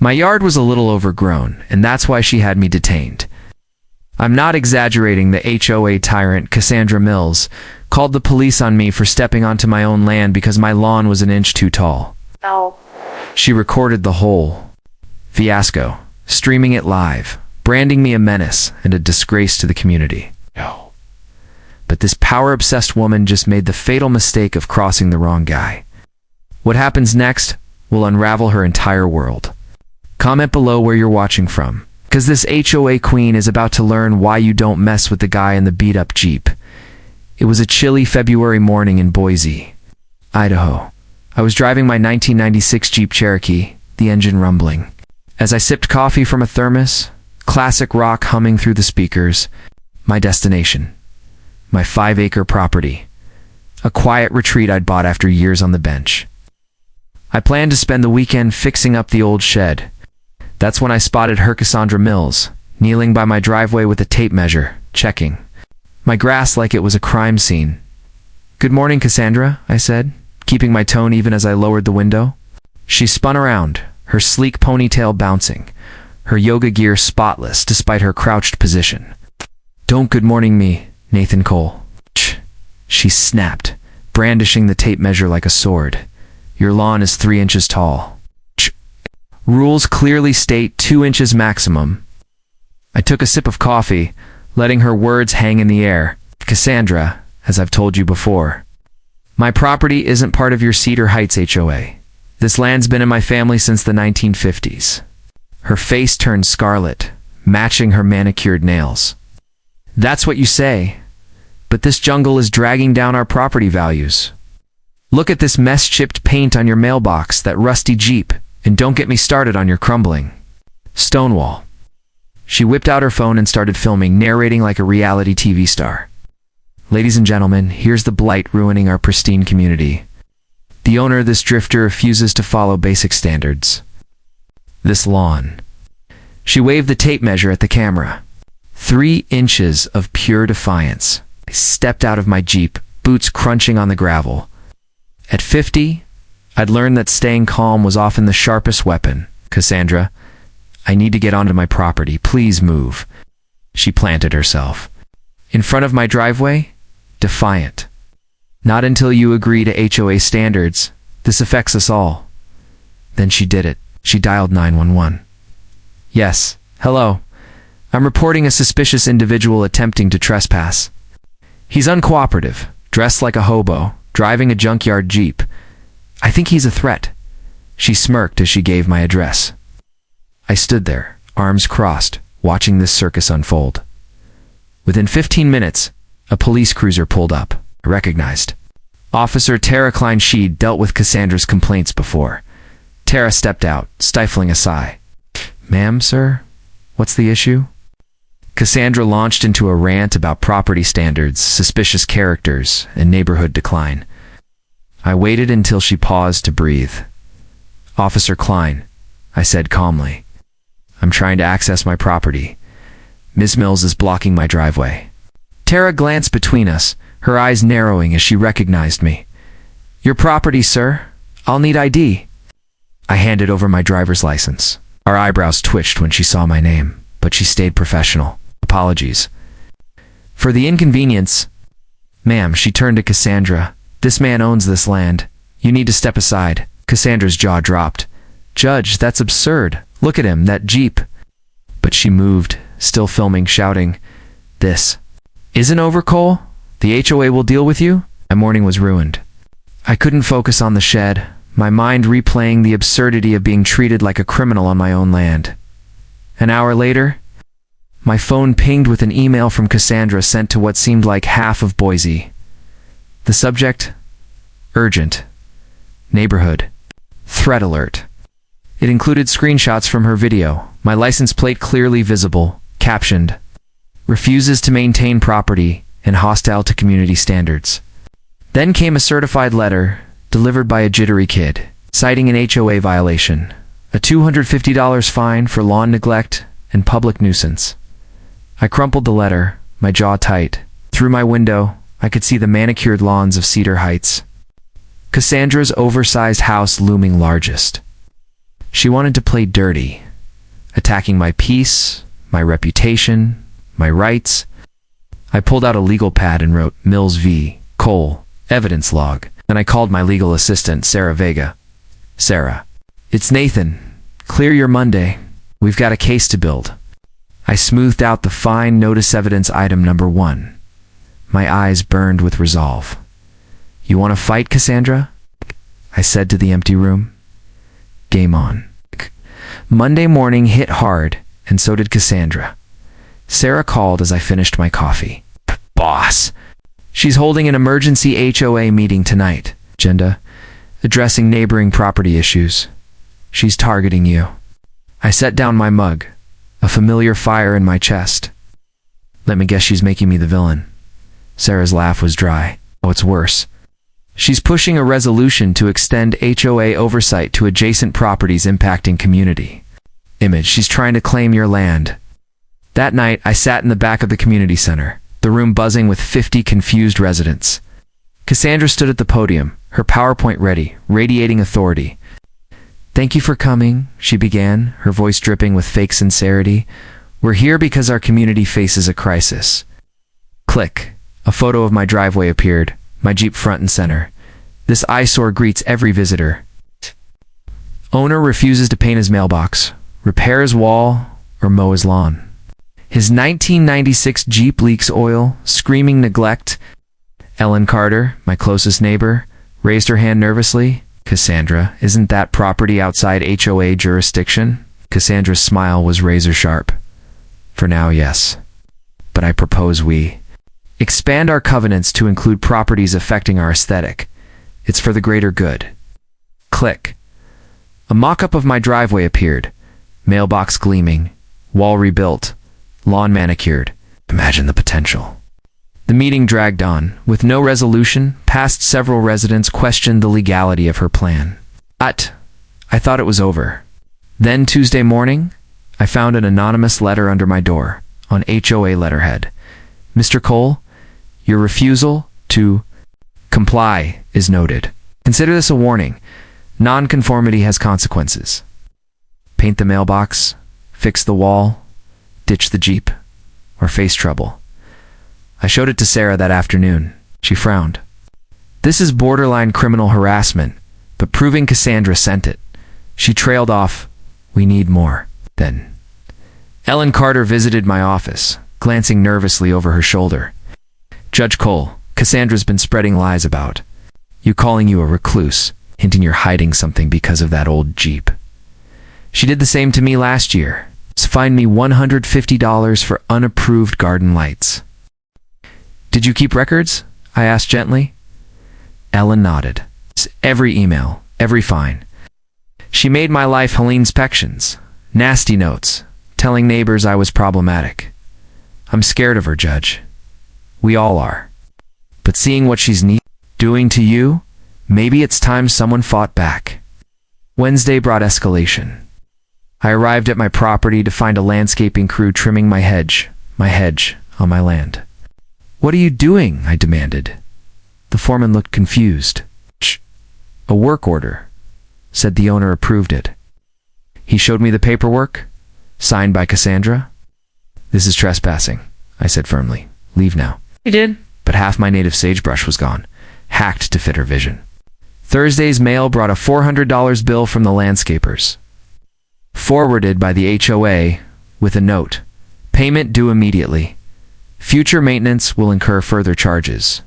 My yard was a little overgrown, and that's why she had me detained. I'm not exaggerating. The HOA tyrant, Cassandra Mills, called the police on me for stepping onto my own land because my lawn was an inch too tall. Oh. She recorded the whole fiasco, streaming it live, branding me a menace and a disgrace to the community. No. But this power-obsessed woman just made the fatal mistake of crossing the wrong guy. What happens next will unravel her entire world. Comment below where you're watching from, because this HOA queen is about to learn why you don't mess with the guy in the beat-up Jeep. It was a chilly February morning in Boise, Idaho. I was driving my 1996 Jeep Cherokee, the engine rumbling. As I sipped coffee from a thermos, classic rock humming through the speakers, my destination, my 5-acre property, a quiet retreat I'd bought after years on the bench. I planned to spend the weekend fixing up the old shed. That's when I spotted her, Cassandra Mills, kneeling by my driveway with a tape measure, checking my grass like it was a crime scene. "Good morning, Cassandra," I said, keeping my tone even as I lowered the window. She spun around, her sleek ponytail bouncing, her yoga gear spotless despite her crouched position. "Don't good morning me, Nathan Cole," she snapped, brandishing the tape measure like a sword. "Your lawn is 3 inches tall. Rules clearly state 2 inches maximum." I took a sip of coffee, letting her words hang in the air. "Cassandra, as I've told you before, my property isn't part of your Cedar Heights HOA. This land's been in my family since the 1950s. Her face turned scarlet, matching her manicured nails. "That's what you say, but this jungle is dragging down our property values. Look at this mess-chipped paint on your mailbox, that rusty Jeep, and don't get me started on your crumbling Stonewall." She whipped out her phone and started filming, narrating like a reality TV star. "Ladies and gentlemen, here's the blight ruining our pristine community. The owner of this drifter refuses to follow basic standards. This lawn." She waved the tape measure at the camera. 3 inches of pure defiance. I stepped out of my Jeep, boots crunching on the gravel. At 50, I'd learned that staying calm was often the sharpest weapon. "Cassandra, I need to get onto my property. Please move." She planted herself in front of my driveway, defiant. "Not until you agree to HOA standards. This affects us all." Then she did it. She dialed 911. "Yes, hello. I'm reporting a suspicious individual attempting to trespass. He's uncooperative, dressed like a hobo, driving a junkyard Jeep. I think he's a threat." She smirked as she gave my address. I stood there, arms crossed, watching this circus unfold. Within 15 minutes, a police cruiser pulled up. I recognized Officer Tara Klein. She'd dealt with Cassandra's complaints before. Tara stepped out, stifling a sigh. "Ma'am, sir, what's the issue?" Cassandra launched into a rant about property standards, suspicious characters, and neighborhood decline. I waited until she paused to breathe. "Officer Klein," I said calmly, "I'm trying to access my property. Ms. Mills is blocking my driveway." Tara glanced between us, her eyes narrowing as she recognized me. "Your property, sir. I'll need ID." I handed over my driver's license. Our eyebrows twitched when she saw my name, but she stayed professional. "Apologies for the inconvenience." "Ma'am," she turned to Cassandra, "this man owns this land. You need to step aside." Cassandra's jaw dropped. "Judge, that's absurd. Look at him, that Jeep." But she moved, still filming, shouting, "This isn't over, Cole. The HOA will deal with you." My morning was ruined. I couldn't focus on the shed, my mind replaying the absurdity of being treated like a criminal on my own land. An hour later, my phone pinged with an email from Cassandra sent to what seemed like half of Boise. The subject? Urgent. Neighborhood. Threat alert. It included screenshots from her video, my license plate clearly visible, captioned, "Refuses to maintain property and hostile to community standards." Then came a certified letter, delivered by a jittery kid, citing an HOA violation, a $250 fine for lawn neglect and public nuisance. I crumpled the letter, my jaw tight. Through my window, I could see the manicured lawns of Cedar Heights. Cassandra's oversized house looming largest. She wanted to play dirty, attacking my peace, my reputation, my rights. I pulled out a legal pad and wrote Mills v. Cole, evidence log. Then I called my legal assistant, Sarah Vega. Sarah, it's Nathan. Clear your Monday. We've got a case to build. I smoothed out the fine notice evidence item number 1. My eyes burned with resolve. You want to fight, Cassandra? I said to the empty room. Game on. Monday morning hit hard, and so did Cassandra. Sarah called as I finished my coffee. Boss, she's holding an emergency HOA meeting tonight. Agenda, addressing neighboring property issues. She's targeting you. I set down my mug, a familiar fire in my chest. Let me guess she's making me the villain. Sarah's laugh was dry. Oh, it's worse. She's pushing a resolution to extend HOA oversight to adjacent properties impacting community. Image, she's trying to claim your land. That night, I sat in the back of the community center, the room buzzing with 50 confused residents. Cassandra stood at the podium, her PowerPoint ready, radiating authority. Thank you for coming, she began, her voice dripping with fake sincerity. We're here because our community faces a crisis. Click. A photo of my driveway appeared, my Jeep front and center. This eyesore greets every visitor. Owner refuses to paint his mailbox, repair his wall, or mow his lawn. His 1996 Jeep leaks oil, screaming neglect. Ellen Carter, my closest neighbor, raised her hand nervously. Cassandra, isn't that property outside HOA jurisdiction? Cassandra's smile was razor sharp. For now, yes. But I propose we expand our covenants to include properties affecting our aesthetic. It's for the greater good. Click. A mock-up of my driveway appeared. Mailbox gleaming, wall rebuilt, lawn manicured. Imagine the potential. The meeting dragged on. With no resolution, past several residents questioned the legality of her plan. I thought it was over. Then Tuesday morning, I found an anonymous letter under my door, on HOA letterhead. Mr. Cole, your refusal to comply is noted. Consider this a warning. Non-conformity has consequences. Paint the mailbox, fix the wall, ditch the Jeep, or face trouble. I showed it to Sarah that afternoon. She frowned. This is borderline criminal harassment, but proving Cassandra sent it. She trailed off. We need more. Then Ellen Carter visited my office, glancing nervously over her shoulder. Judge Cole, Cassandra's been spreading lies about you, calling you a recluse, hinting you're hiding something because of that old Jeep. She did the same to me last year. Fined me $150 for unapproved garden lights. Did you keep records? I asked gently. Ellen nodded. Every email, every fine. She made my life hell inspections, nasty notes, telling neighbors I was problematic. I'm scared of her, Judge. We all are. But seeing what she's doing to you, maybe it's time someone fought back. Wednesday brought escalation. I arrived at my property to find a landscaping crew trimming my hedge on my land. What are you doing? I demanded. The foreman looked confused. Shh. A work order, said the owner approved it. He showed me the paperwork, signed by Cassandra. This is trespassing, I said firmly. Leave now. He did. But half my native sagebrush was gone, hacked to fit her vision. Thursday's mail brought a $400 bill from the landscapers, forwarded by the HOA with a note. Payment due immediately. Future maintenance will incur further charges.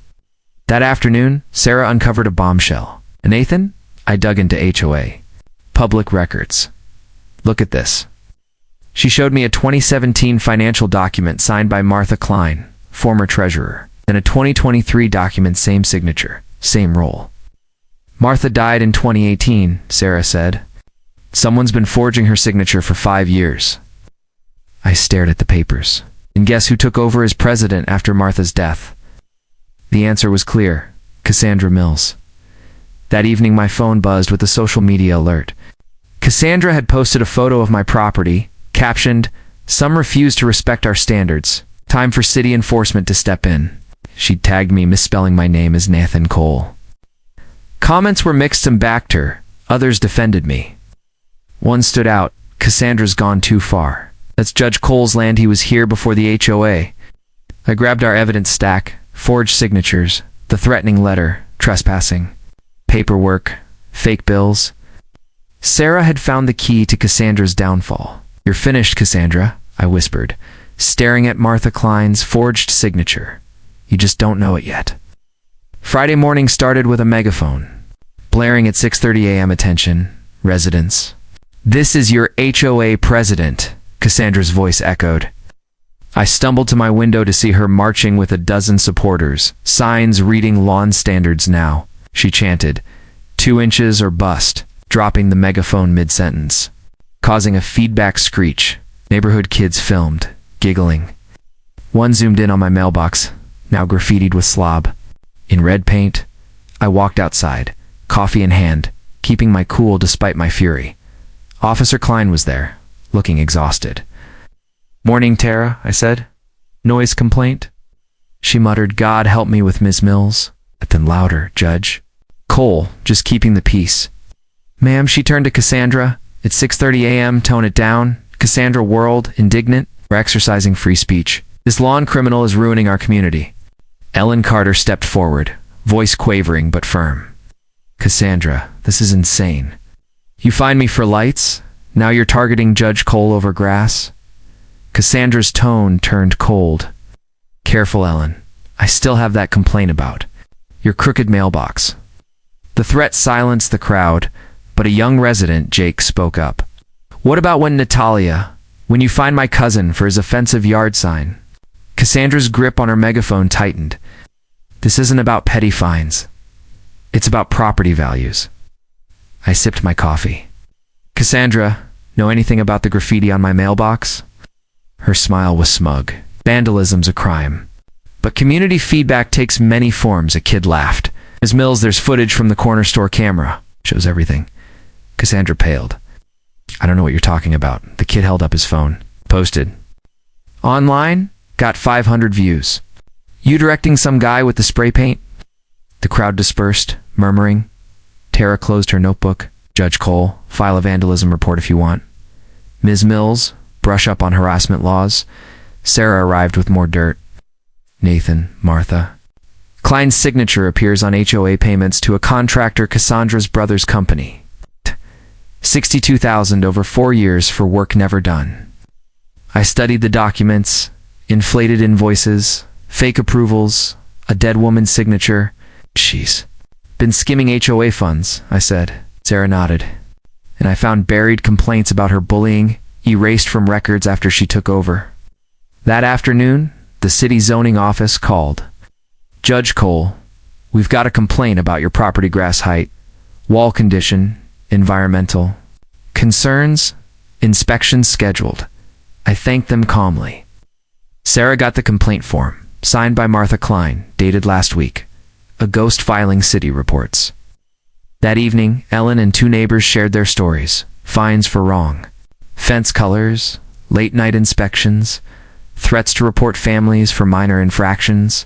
That afternoon, Sarah uncovered a bombshell. Nathan, I dug into HOA public records. Look at this. She showed me a 2017 financial document signed by Martha Klein, former treasurer, and a 2023 document, same signature, same role. Martha died in 2018, Sarah said. Someone's been forging her signature for 5 years. I stared at the papers. And guess who took over as president after Martha's death? The answer was clear. Cassandra Mills. That evening my phone buzzed with a social media alert. Cassandra had posted a photo of my property, captioned, "Some refuse to respect our standards. Time for city enforcement to step in." She'd tagged me misspelling my name as Nathan Cole. Comments were mixed and backed her. Others defended me. One stood out. Cassandra's gone too far. That's Judge Cole's land. He was here before the HOA. I grabbed our evidence stack, forged signatures, the threatening letter, trespassing, paperwork, fake bills. Sarah had found the key to Cassandra's downfall. "You're finished, Cassandra," I whispered, staring at Martha Klein's forged signature. "You just don't know it yet." Friday morning started with a megaphone, blaring at 6:30 a.m. "Attention, residents. This is your HOA president," Cassandra's voice echoed. I stumbled to my window to see her marching with a dozen supporters, signs reading lawn standards now. She chanted, "2 inches or bust," dropping the megaphone mid-sentence, causing a feedback screech. Neighborhood kids filmed, giggling. One zoomed in on my mailbox, now graffitied with slob. In red paint, I walked outside, coffee in hand, keeping my cool despite my fury. Officer Klein was there, looking exhausted. "Morning, Tara," I said. "Noise complaint?" She muttered, "God help me with Ms. Mills." But then louder, "Judge Cole, just keeping the peace." "Ma'am," she turned to Cassandra. "It's 6:30 a.m., tone it down." Cassandra whirled, indignant. "We're exercising free speech. This lawn criminal is ruining our community." Ellen Carter stepped forward, voice quavering but firm. "Cassandra, this is insane. You fined me for lights? Now you're targeting Judge Cole over grass?" Cassandra's tone turned cold. "Careful, Ellen. I still have that complaint about your crooked mailbox." The threat silenced the crowd, but a young resident, Jake, spoke up. "What about when you find my cousin for his offensive yard sign?" Cassandra's grip on her megaphone tightened. "This isn't about petty fines. It's about property values." I sipped my coffee. "Cassandra, know anything about the graffiti on my mailbox?" Her smile was smug. "Vandalism's a crime. But community feedback takes many forms," a kid laughed. "Ms. Mills, there's footage from the corner store camera. Shows everything." Cassandra paled. "I don't know what you're talking about." The kid held up his phone. "Posted. Online? Got 500 views. You directing some guy with the spray paint?" The crowd dispersed, murmuring. Tara closed her notebook. "Judge Cole, file a vandalism report if you want." "Ms. Mills, brush up on harassment laws." Sarah arrived with more dirt. "Nathan, Martha." Klein's signature appears on HOA payments to a contractor, Cassandra's brother's company. $62,000 over 4 years for work never done. I studied the documents, inflated invoices, fake approvals, a dead woman's signature. "She's been skimming HOA funds," I said. Sarah nodded. "And I found buried complaints about her bullying, erased from records after she took over." That afternoon, the city zoning office called. "Judge Cole, we've got a complaint about your property grass height, wall condition, environmental concerns, inspections scheduled." I thanked them calmly. Sarah got the complaint form, signed by Martha Klein, dated last week. A ghost filing city reports. That evening, Ellen and 2 neighbors shared their stories. Fines for wrong, fence colors, late-night inspections, threats to report families for minor infractions.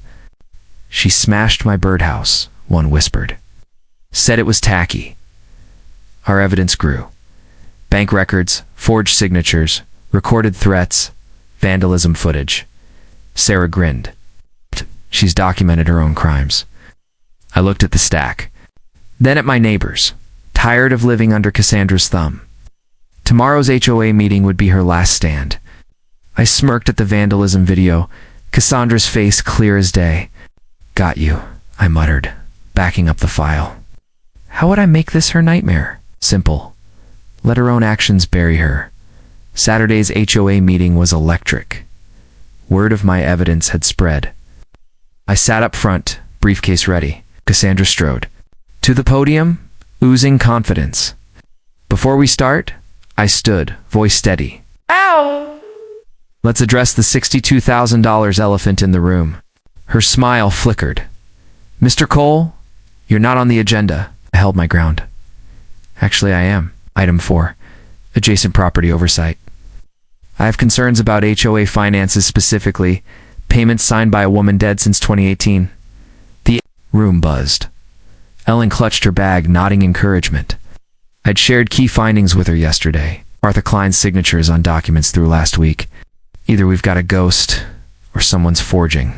"She smashed my birdhouse," one whispered. Said it was tacky. Our evidence grew. Bank records, forged signatures, recorded threats, vandalism footage. Sarah grinned. "She's documented her own crimes." I looked at the stack. Then at my neighbors, tired of living under Cassandra's thumb. Tomorrow's HOA meeting would be her last stand. I smirked at the vandalism video, Cassandra's face clear as day. "Got you," I muttered, backing up the file. How would I make this her nightmare? Simple. Let her own actions bury her. Saturday's HOA meeting was electric. Word of my evidence had spread. I sat up front, briefcase ready. Cassandra strode to the podium, oozing confidence. "Before we start," I stood, voice steady. "Ow! Let's address the $62,000 elephant in the room." Her smile flickered. "Mr. Cole, you're not on the agenda." I held my ground. "Actually, I am. Item 4, adjacent property oversight. I have concerns about HOA finances, specifically payments signed by a woman dead since 2018. The room buzzed. Ellen clutched her bag, nodding encouragement. I'd shared key findings with her yesterday. Arthur Klein's signatures on documents through last week. Either we've got a ghost or someone's forging.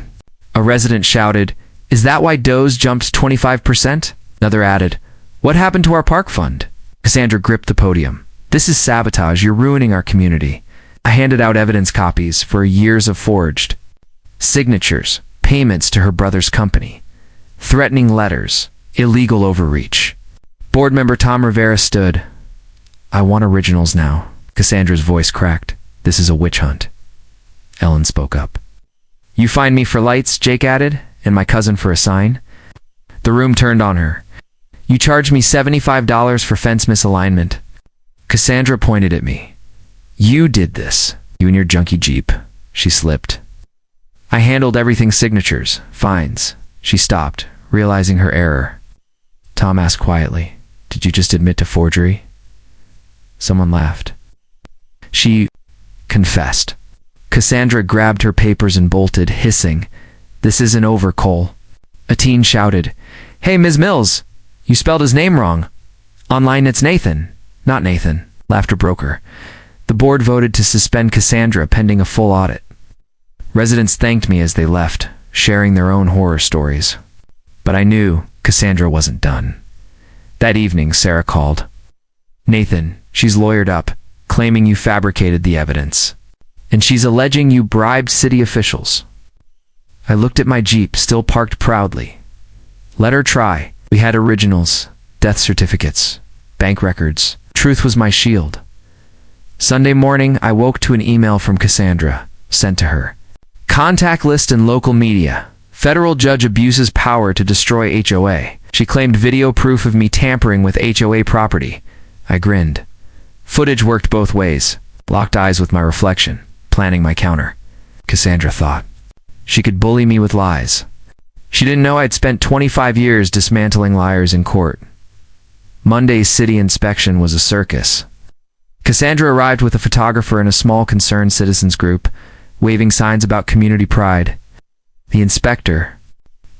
A resident shouted, "Is that why Doe's jumped 25%? Another added, "What happened to our park fund?" Cassandra gripped the podium. "This is sabotage. You're ruining our community." I handed out evidence copies for years of forged signatures, payments to her brother's company, threatening letters, illegal overreach. Board member Tom Rivera stood. "I want originals now." Cassandra's voice cracked. "This is a witch hunt." Ellen spoke up. "You find me for lights," Jake added, "and my cousin for a sign." The room turned on her. "You charged me $75 for fence misalignment." Cassandra pointed at me. "You did this. You and your junky Jeep." She slipped. "I handled everything signatures, fines." She stopped, realizing her error. Tom asked quietly, "Did you just admit to forgery?" Someone laughed. She confessed. Cassandra grabbed her papers and bolted, hissing, "This isn't over, Cole." A teen shouted, "Hey, Ms. Mills, you spelled his name wrong. Online it's Nathan, not Nathan." Laughter broke her. The board voted to suspend Cassandra pending a full audit. Residents thanked me as they left, sharing their own horror stories. But I knew Cassandra wasn't done. That evening, Sarah called. "Nathan, she's lawyered up, claiming you fabricated the evidence. And she's alleging you bribed city officials." I looked at my Jeep, still parked proudly. Let her try. We had originals, death certificates, bank records. Truth was my shield. Sunday morning, I woke to an email from Cassandra, sent to her. "Contact list and local media. Federal judge abuses power to destroy HOA." She claimed video proof of me tampering with HOA property. I grinned. Footage worked both ways. Locked eyes with my reflection, planning my counter. Cassandra thought. She could bully me with lies. She didn't know I'd spent 25 years dismantling liars in court. Monday's city inspection was a circus. Cassandra arrived with a photographer and a small concerned citizens group, waving signs about community pride. The inspector,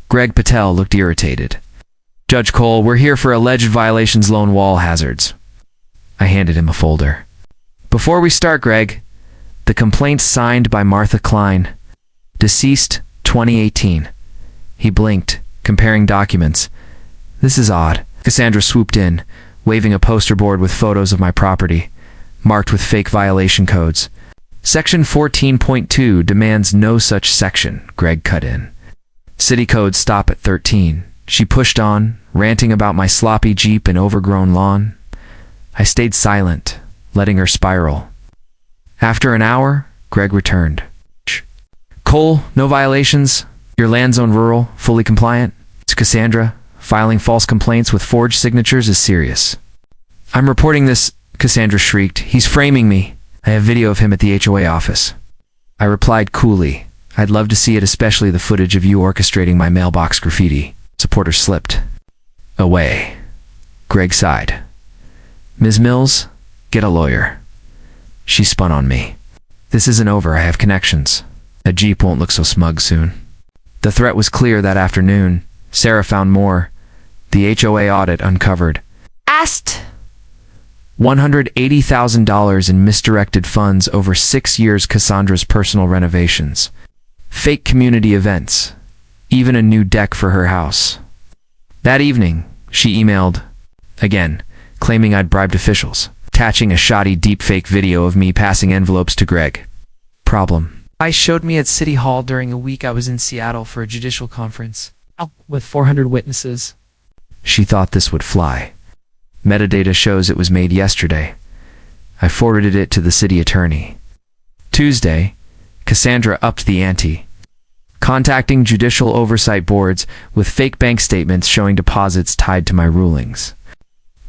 Greg Patel, looked irritated. "Judge Cole, we're here for alleged violations, lone wall hazards." I handed him a folder. "Before we start, Greg, the complaint signed by Martha Klein, deceased 2018. He blinked, comparing documents. "This is odd." Cassandra swooped in, waving a poster board with photos of my property, marked with fake violation codes. "Section 14.2 demands no such section," Greg cut in. "City codes stop at 13. She pushed on, ranting about my sloppy Jeep and overgrown lawn. I stayed silent, letting her spiral. After an hour, Greg returned. "Cole, no violations. Your land zone rural, fully compliant." To Cassandra, filing false complaints with forged signatures is serious. "I'm reporting this," Cassandra shrieked. "He's framing me. I have video of him at the HOA office." I replied coolly, "I'd love to see it, especially the footage of you orchestrating my mailbox graffiti." Supporter slipped away. Greg sighed. "Ms. Mills, get a lawyer." She spun on me. "This isn't over. I have connections. A Jeep won't look so smug soon." The threat was clear that afternoon. Sarah found more. The HOA audit uncovered. $180,000 in misdirected funds over 6 years. Cassandra's personal renovations. Fake community events. Even a new deck for her house. That evening, she emailed, again, claiming I'd bribed officials, attaching a shoddy deepfake video of me passing envelopes to Greg. Problem. I showed me at City Hall during a week I was in Seattle for a judicial conference, with 400 witnesses. She thought this would fly. Metadata shows it was made yesterday. I forwarded it to the city attorney. Tuesday, Cassandra upped the ante, contacting judicial oversight boards with fake bank statements showing deposits tied to my rulings.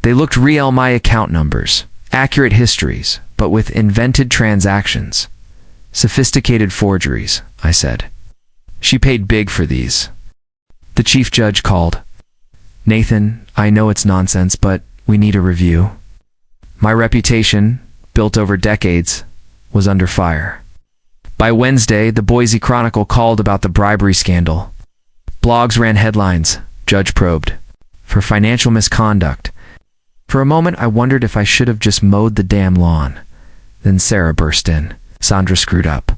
They looked real, my account numbers, accurate histories, but with invented transactions. Sophisticated forgeries, I said. She paid big for these. The chief judge called. "Nathan, I know it's nonsense, but we need a review." My reputation, built over decades, was under fire. By Wednesday, the Boise Chronicle called about the bribery scandal. Blogs ran headlines, "Judge probed," for financial misconduct, For a moment, I wondered if I should have just mowed the damn lawn. Then Sarah burst in. Sandra screwed up.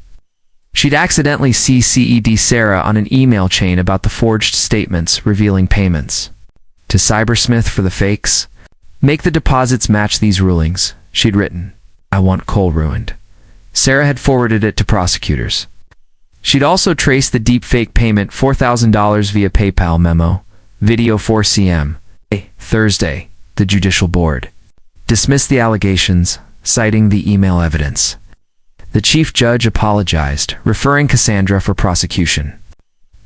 She'd accidentally CC'd Sarah on an email chain about the forged statements revealing payments. To Cybersmith for the fakes. Make the deposits match these rulings, she'd written. I want Cole ruined. Sarah had forwarded it to prosecutors. She'd also traced the deepfake payment $4,000 via PayPal memo. Video 4cm. Thursday, the judicial board dismissed the allegations, citing the email evidence. The chief judge apologized, referring Cassandra for prosecution.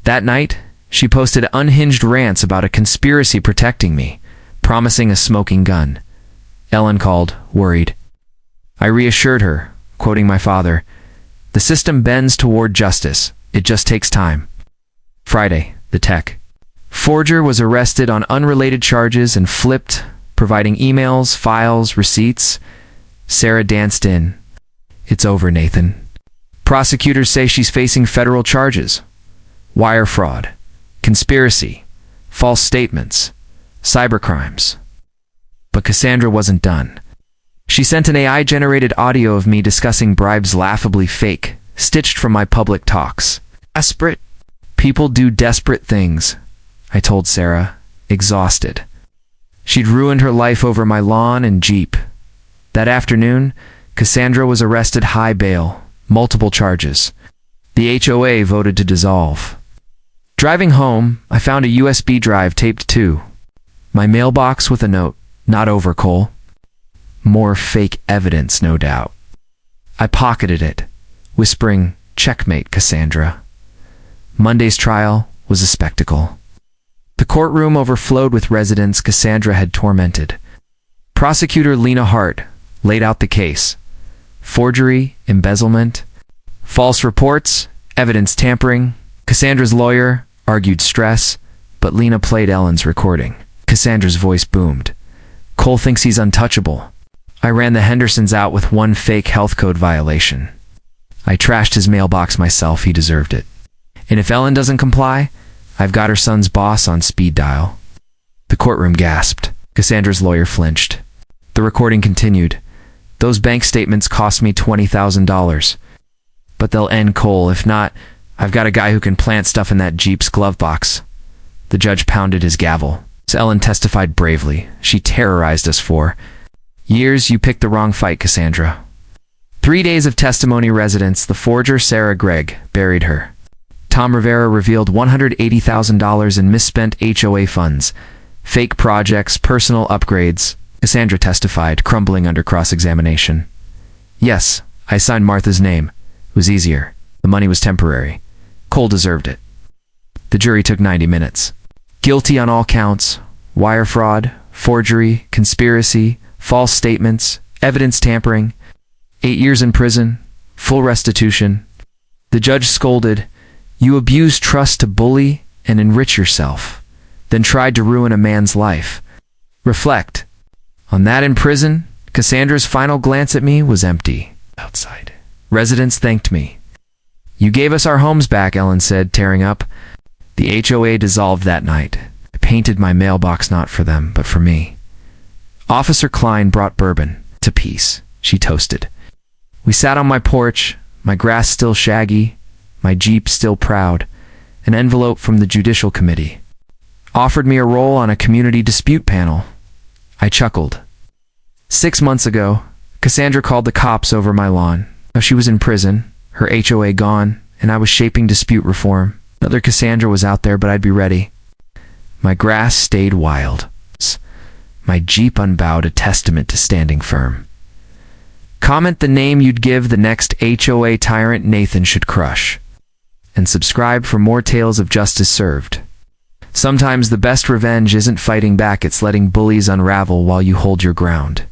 That night, she posted unhinged rants about a conspiracy protecting me, promising a smoking gun. Ellen called, worried. I reassured her, quoting my father, "The system bends toward justice. It just takes time." Friday, the tech forger was arrested on unrelated charges and flipped, providing emails, files, receipts. Sarah danced in. It's over, Nathan. Prosecutors say she's facing federal charges. Wire fraud, conspiracy, false statements, cybercrimes. But Cassandra wasn't done. She sent an AI-generated audio of me discussing bribes laughably fake, stitched from my public talks. Desperate. People do desperate things, I told Sarah, exhausted. She'd ruined her life over my lawn and Jeep. That afternoon, Cassandra was arrested high bail, multiple charges. The HOA voted to dissolve. Driving home, I found a USB drive taped to my mailbox with a note, "Not over, Cole." More fake evidence, no doubt. I pocketed it, whispering, "Checkmate, Cassandra." Monday's trial was a spectacle. The courtroom overflowed with residents Cassandra had tormented. Prosecutor Lena Hart laid out the case. Forgery, embezzlement, false reports, evidence tampering. Cassandra's lawyer argued stress, but Lena played Ellen's recording. Cassandra's voice boomed. Cole thinks he's untouchable. I ran the Hendersons out with one fake health code violation. I trashed his mailbox myself, he deserved it. And if Ellen doesn't comply, I've got her son's boss on speed dial. The courtroom gasped. Cassandra's lawyer flinched. The recording continued. Those bank statements cost me $20,000. But they'll end, Cole. If not, I've got a guy who can plant stuff in that Jeep's glove box. The judge pounded his gavel. Ellen testified bravely. She terrorized us for years. You picked the wrong fight, Cassandra. 3 days of testimony. Residents, the forger Sarah Gregg buried her. Tom Rivera revealed $180,000 in misspent HOA funds, fake projects, personal upgrades. Cassandra testified, crumbling under cross-examination. Yes, I signed Martha's name. It was easier. The money was temporary. Cole deserved it. The jury took 90 minutes. Guilty on all counts: wire fraud, forgery, conspiracy, false statements, evidence tampering. 8 years in prison, full restitution. The judge scolded, "You abused trust to bully and enrich yourself, then tried to ruin a man's life. Reflect." On that in prison, Cassandra's final glance at me was empty. Outside, residents thanked me. "You gave us our homes back," Ellen said, tearing up. The HOA dissolved that night. I painted my mailbox not for them, but for me. Officer Klein brought bourbon. To peace, she toasted. We sat on my porch, my grass still shaggy, my Jeep still proud. An envelope from the Judicial Committee offered me a role on a community dispute panel. I chuckled. 6 months ago, Cassandra called the cops over my lawn. Now she was in prison, her HOA gone, and I was shaping dispute reform. Another Cassandra was out there, but I'd be ready. My grass stayed wild. My Jeep unbowed, a testament to standing firm. Comment the name you'd give the next HOA tyrant Nathan should crush. And subscribe for more tales of justice served. Sometimes the best revenge isn't fighting back, it's letting bullies unravel while you hold your ground.